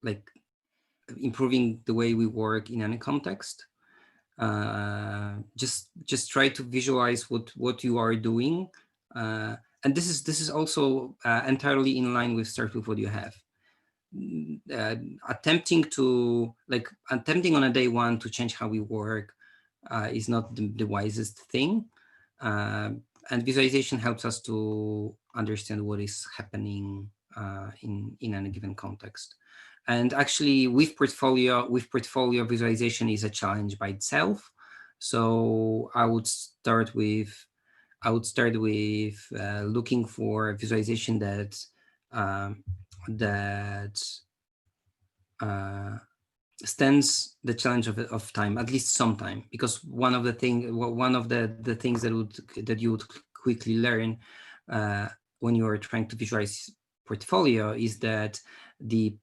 the way we work in any context. Just try to visualize what you are doing, and this is also entirely in line with start with what you have. Attempting on a day one to change how we work is not the wisest thing, and visualization helps us to understand what is happening in any given context. And actually, with portfolio visualization is a challenge by itself. So I would start with looking for a visualization that stands the challenge of time, at least some time, because one of the things that you would quickly learn when you are trying to visualize portfolio is that the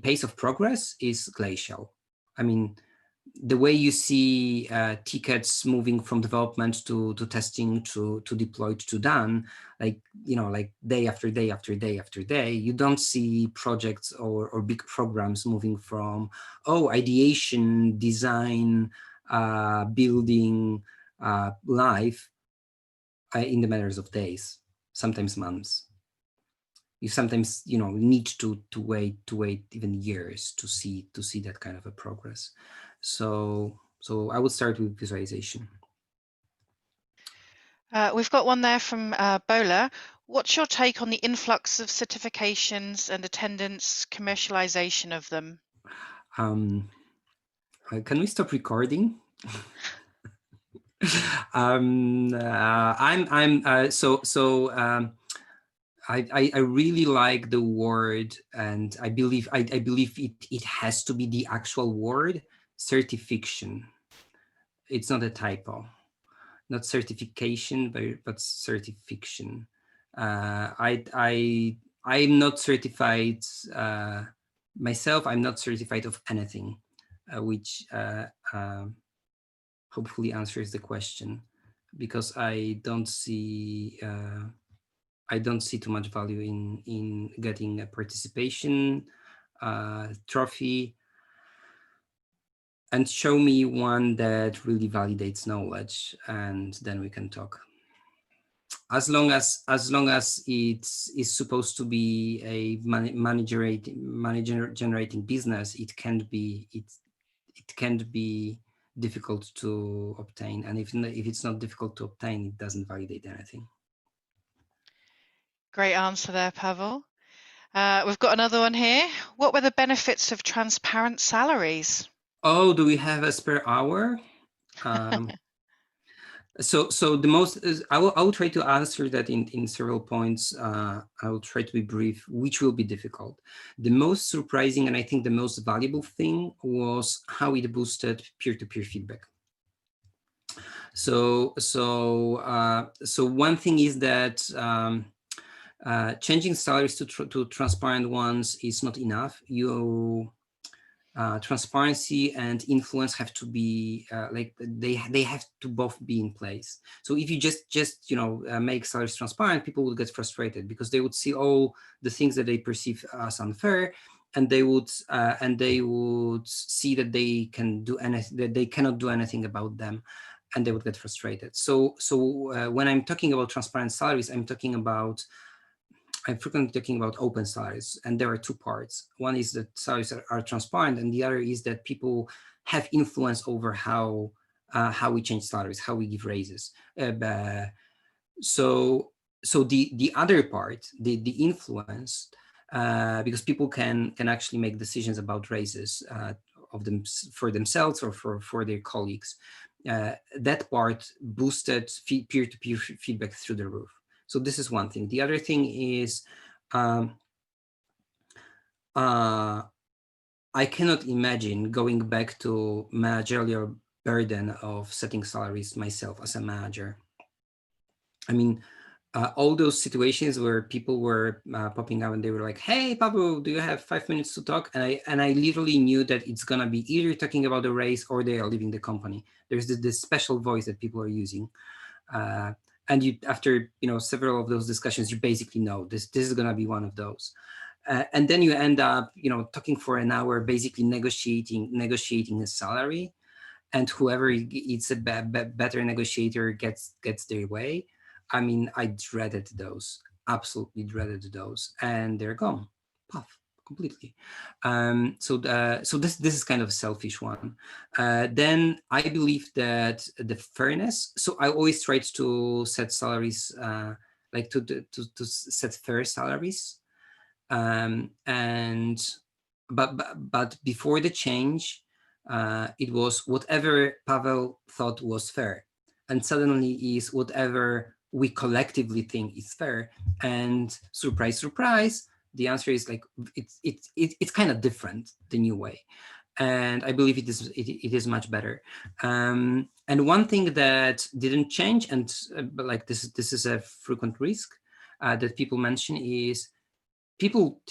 pace of progress is glacial. I mean, the way you see tickets moving from development to testing to deployed to done, like day after day after day after day, you don't see projects or big programs moving from ideation, design, building, live in the matters of days, sometimes months. You sometimes need to wait even years to see that kind of a progress. So I would start with visualization. We've got one there from Bola. What's your take on the influx of certifications and attendance commercialization of them? Can we stop recording? I really like the word, and I believe it has to be the actual word, certification. It's not a typo, not certification, but certification. I'm not certified myself. I'm not certified of anything, which hopefully answers the question, because I don't see too much value in getting a participation trophy, and show me one that really validates knowledge, and then we can talk. As long as it's is supposed to be a manager generating business, it can't be difficult to obtain, and if it's not difficult to obtain, it doesn't validate anything. Great answer there, Pavel. We've got another one here. What were the benefits of transparent salaries? Oh, do we have a spare hour? So the most is, I will try to answer that in several points. I will try to be brief, which will be difficult. The most surprising, and I think the most valuable thing, was how it boosted peer-to-peer feedback. So one thing is that changing salaries to transparent ones is not enough. Transparency and influence have to be like they have to both be in place. So if you just make salaries transparent, people would get frustrated because they would see all the things that they perceive as unfair, and they would see that they can do anything, that they cannot do anything about them, and they would get frustrated. So when I'm talking about transparent salaries, I'm frequently talking about open salaries, and there are two parts. One is that salaries are transparent, and the other is that people have influence over how we change salaries, how we give raises. So the other part, the influence, because people can actually make decisions about raises of them for themselves or for their colleagues. That part boosted peer-to-peer feedback through the roof. So this is one thing. The other thing is, I cannot imagine going back to managerial burden of setting salaries myself as a manager. I mean, all those situations where people were popping up and they were like, "Hey, Pablo, do you have 5 minutes to talk?" And I literally knew that it's gonna be either talking about the race or they are leaving the company. There's this special voice that people are using. And after several of those discussions, you basically know this is going to be one of those, and then you end up talking for an hour, basically negotiating a salary, and whoever is a better negotiator gets their way. I mean, I dreaded those, absolutely dreaded those, and they're gone, puff, completely. So this is kind of a selfish one. Then I believe that the fairness. So I always tried to set salaries, like to set fair salaries, and but before the change, it was whatever Pavel thought was fair, and suddenly is whatever we collectively think is fair. And surprise, surprise, the answer is like it's kind of different the new way, and I believe it is much better. And one thing that didn't change, and but like this is a frequent risk that people mention, is people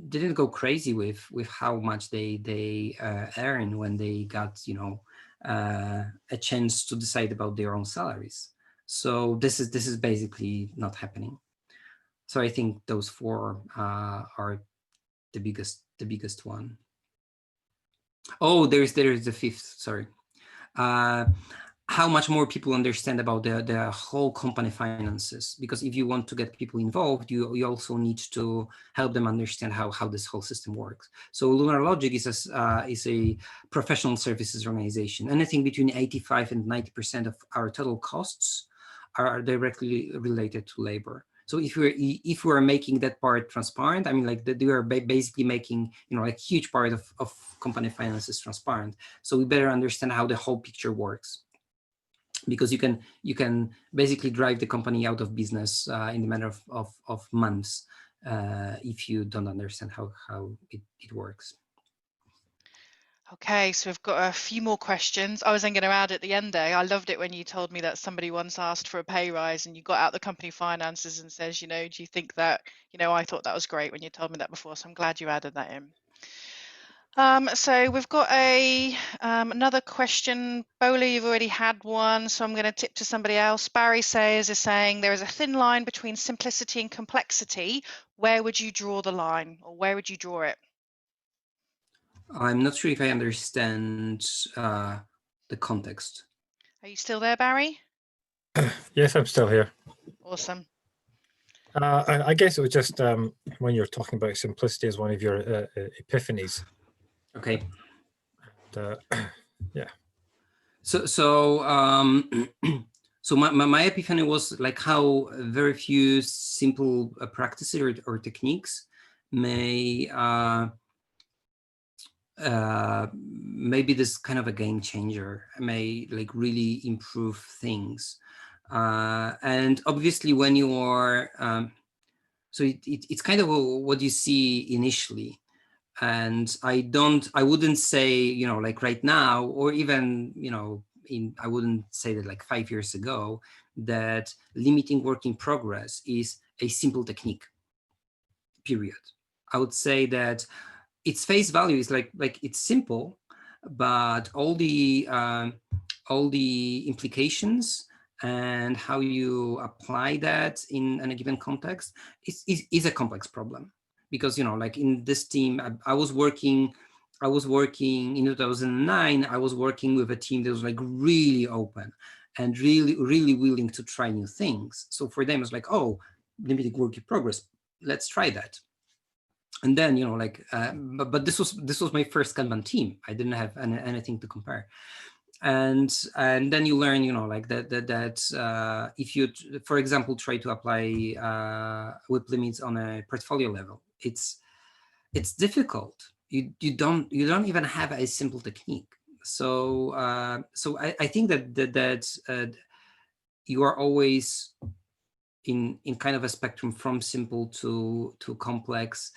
didn't go crazy with how much they earn when they got a chance to decide about their own salaries. So this is basically not happening. So I think those four are the biggest one. Oh, there's the fifth. Sorry. How much more people understand about the whole company finances, because if you want to get people involved, you also need to help them understand how this whole system works. So Lunar Logic is a professional services organization. Anything between 85 and 90% of our total costs are directly related to labor. So if we're making that part transparent, I mean, like we are basically making like huge part of company finances transparent. So we better understand how the whole picture works, because you can basically drive the company out of business in the matter of months if you don't understand how it works. Okay, so we've got a few more questions. I was then going to add at the end there, I loved it when you told me that somebody once asked for a pay rise and you got out the company finances and says, do you think that, I thought that was great when you told me that before, so I'm glad you added that in. So we've got another question. Bola, you've already had one, so I'm going to tip to somebody else. Barry is saying there is a thin line between simplicity and complexity. Where would you draw the line, or where would you draw it? I'm not sure if I understand the context. Are you still there, Barry? Yes, I'm still here. Awesome. I guess it was just when you're talking about simplicity as one of your epiphanies. Okay. And, yeah. So so my epiphany was like how very few simple practices or techniques may maybe this kind of a game changer, may like really improve things. And obviously when you are so it's kind of what you see initially. And I wouldn't say, like right now, or even, I wouldn't say that like 5 years ago, that limiting work in progress is a simple technique, period. I would say that its face value is like it's simple, but all the implications and how you apply that in a given context is a complex problem. Because like in this team, I was working in 2009. I was working with a team that was like really open and really willing to try new things. So for them it's like, oh, limited work in progress, let's try that. And then but this was my first Kanban team. I didn't have anything to compare. And then you learn like that if you, for example, try to apply WIP limits on a portfolio level, it's difficult. You don't even have a simple technique. So I think that you are always in kind of a spectrum from simple to complex,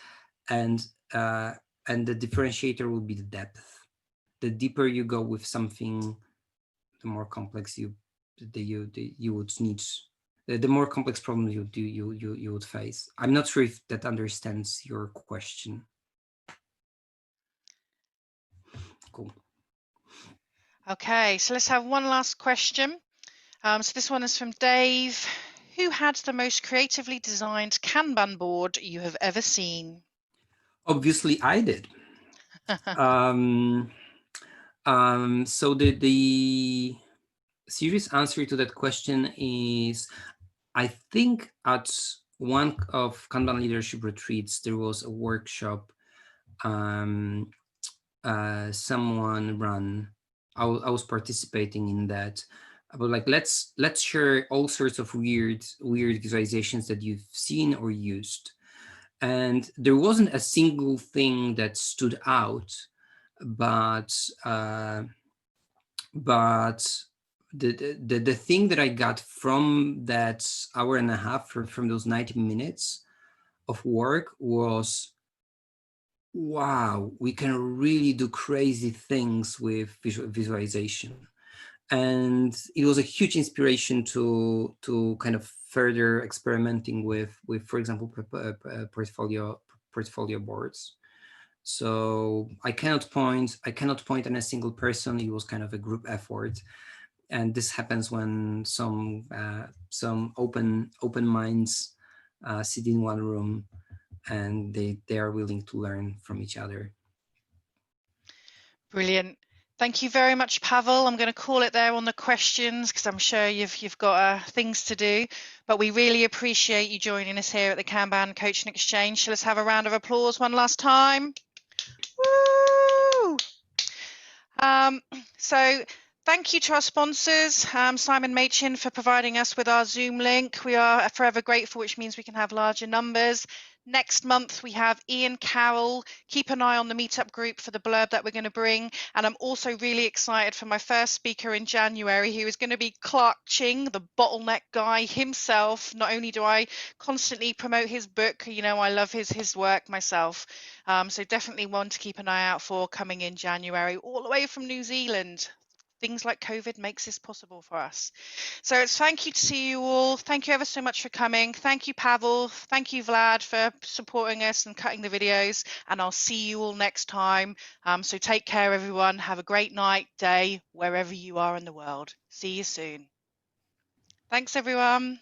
and the differentiator will be the depth. The deeper you go with something, the more complex you would need. The more complex problem you would face. I'm not sure if that understands your question. Cool. Okay, so let's have one last question. So this one is from Dave. Who had the most creatively designed Kanban board you have ever seen? Obviously, I did. So the serious answer to that question is, I think at one of Kanban leadership retreats, there was a workshop someone ran. I was participating in that. But like, let's share all sorts of weird visualizations that you've seen or used. And there wasn't a single thing that stood out, but the thing that I got from that hour and a half, from those 90 minutes of work, was, wow, we can really do crazy things with visualization. And it was a huge inspiration to kind of further experimenting with for example, portfolio boards. So I cannot point on a single person. It was kind of a group effort. And this happens when some open minds sit in one room, and they are willing to learn from each other. Brilliant. Thank you very much, Pawel. I'm going to call it there on the questions because I'm sure you've got things to do. But we really appreciate you joining us here at the Kanban Coaching Exchange. So let's have a round of applause one last time. Woo! So thank you to our sponsors, Simon Machin, for providing us with our Zoom link. We are forever grateful, which means we can have larger numbers. Next month, we have Ian Carroll. Keep an eye on the meetup group for the blurb that we're going to bring. And I'm also really excited for my first speaker in January, who is going to be Clark Ching, the bottleneck guy himself. Not only do I constantly promote his book, you know, I love his work myself. So definitely one to keep an eye out for coming in January, all the way from New Zealand. Things like COVID makes this possible for us. So it's thank you to you all. Thank you ever so much for coming. Thank you, Pavel. Thank you, Vlad, for supporting us and cutting the videos. And I'll see you all next time. So take care, everyone. Have a great night, day, wherever you are in the world. See you soon. Thanks, everyone.